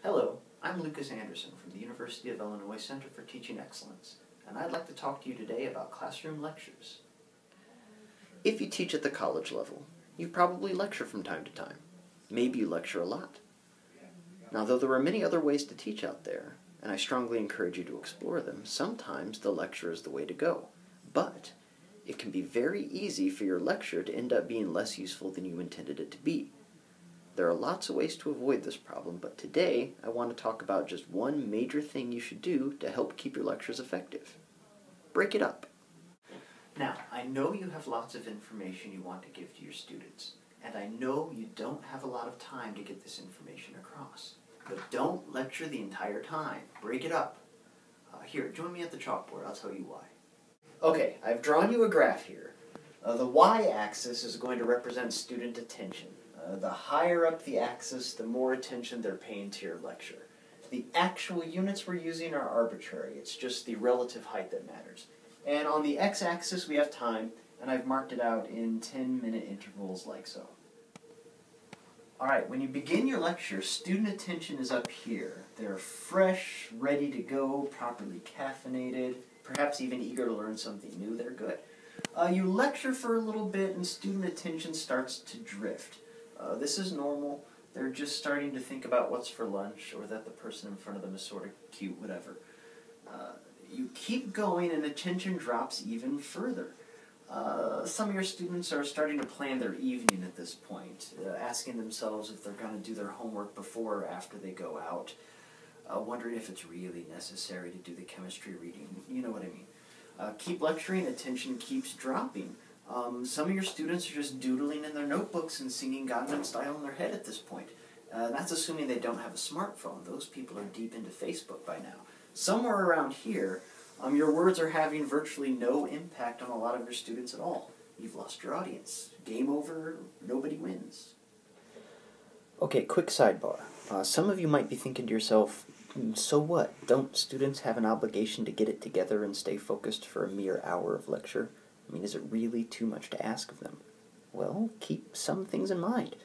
Hello, I'm Lucas Anderson from the University of Illinois Center for Teaching Excellence, and I'd like to talk to you today about classroom lectures. If you teach at the college level, you probably lecture from time to time. Maybe you lecture a lot. Now, though there are many other ways to teach out there, and I strongly encourage you to explore them, sometimes the lecture is the way to go. But it can be very easy for your lecture to end up being less useful than you intended it to be. There are lots of ways to avoid this problem, but today I want to talk about just one major thing you should do to help keep your lectures effective. Break it up. Now, I know you have lots of information you want to give to your students, and I know you don't have a lot of time to get this information across. But don't lecture the entire time. Break it up. Here, join me at the chalkboard. I'll tell you why. Okay, I've drawn you a graph here. The y-axis is going to represent student attention. The higher up the axis, the more attention they're paying to your lecture. The actual units we're using are arbitrary. It's just the relative height that matters. And on the x-axis we have time, and I've marked it out in 10-minute intervals like so. Alright, when you begin your lecture, student attention is up here. They're fresh, ready to go, properly caffeinated, perhaps even eager to learn something new. They're good. You lecture for a little bit and student attention starts to drift. This is normal. They're just starting to think about what's for lunch or that the person in front of them is sort of cute, whatever. You keep going and attention drops even further. Some of your students are starting to plan their evening at this point, asking themselves if they're going to do their homework before or after they go out, wondering if it's really necessary to do the chemistry reading. You know what I mean. Keep lecturing, attention keeps dropping. Some of your students are just doodling in their notebooks and singing Gangnam Style in their head at this point. That's assuming they don't have a smartphone. Those people are deep into Facebook by now. Somewhere around here, your words are having virtually no impact on a lot of your students at all. You've lost your audience. Game over, nobody wins. Okay, quick sidebar. Some of you might be thinking to yourself, so what? Don't students have an obligation to get it together and stay focused for a mere hour of lecture? I mean, is it really too much to ask of them? Well, keep some things in mind.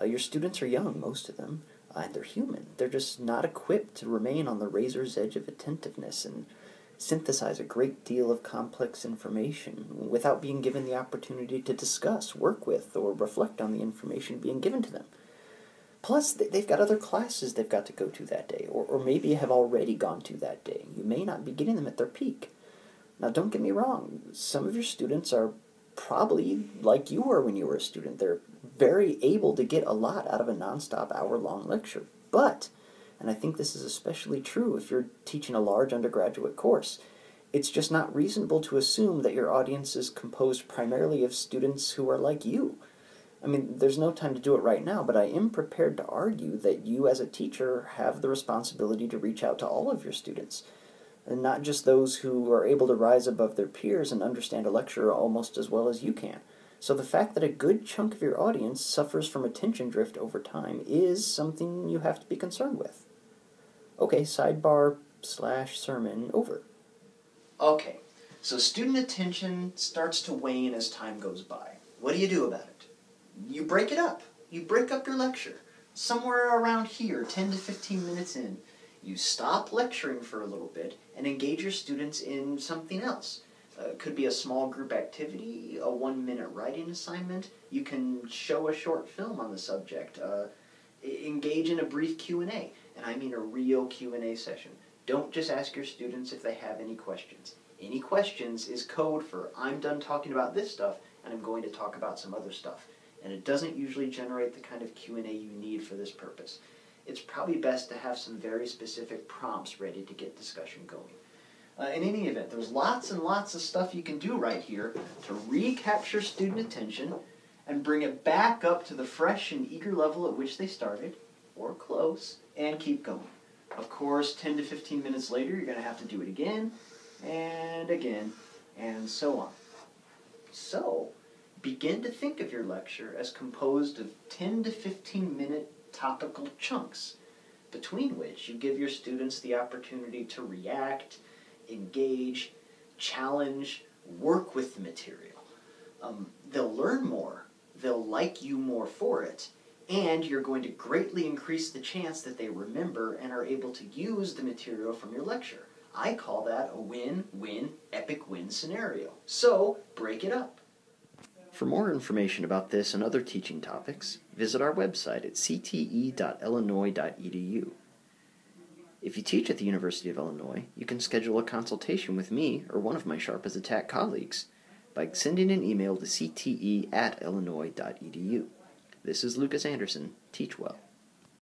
Your students are young, most of them, and they're human. They're just not equipped to remain on the razor's edge of attentiveness and synthesize a great deal of complex information without being given the opportunity to discuss, work with, or reflect on the information being given to them. Plus, they've got other classes they've got to go to that day, or maybe have already gone to that day. You may not be getting them at their peak. Now, don't get me wrong, some of your students are probably like you were when you were a student. They're very able to get a lot out of a nonstop hour-long lecture. But, and I think this is especially true if you're teaching a large undergraduate course, it's just not reasonable to assume that your audience is composed primarily of students who are like you. I mean, there's no time to do it right now, but I am prepared to argue that you as a teacher have the responsibility to reach out to all of your students, and not just those who are able to rise above their peers and understand a lecture almost as well as you can. So the fact that a good chunk of your audience suffers from attention drift over time is something you have to be concerned with. Okay, sidebar/sermon over. Okay, so student attention starts to wane as time goes by. What do you do about it? You break it up. You break up your lecture. Somewhere around here, 10 to 15 minutes in, you stop lecturing for a little bit and engage your students in something else. It could be a small group activity, a 1-minute writing assignment. You can show a short film on the subject. Engage in a brief Q&A, and I mean a real Q&A session. Don't just ask your students if they have any questions. Any questions is code for I'm done talking about this stuff and I'm going to talk about some other stuff. And it doesn't usually generate the kind of Q&A you need for this purpose. It's probably best to have some very specific prompts ready to get discussion going. In any event, there's lots and lots of stuff you can do right here to recapture student attention and bring it back up to the fresh and eager level at which they started, or close, and keep going. Of course, 10 to 15 minutes later, you're going to have to do it again, and so on. So, begin to think of your lecture as composed of 10 to 15 minute topical chunks, between which you give your students the opportunity to react, engage, challenge, work with the material. They'll learn more, they'll like you more for it, And you're going to greatly increase the chance that they remember and are able to use the material from your lecture. I call that a win-win, epic win scenario. So, break it up. For more information about this and other teaching topics, visit our website at cte.illinois.edu. If you teach at the University of Illinois, you can schedule a consultation with me or one of my Sharp as a Tack colleagues by sending an email to cte@illinois.edu. This is Lucas Anderson. Teach well.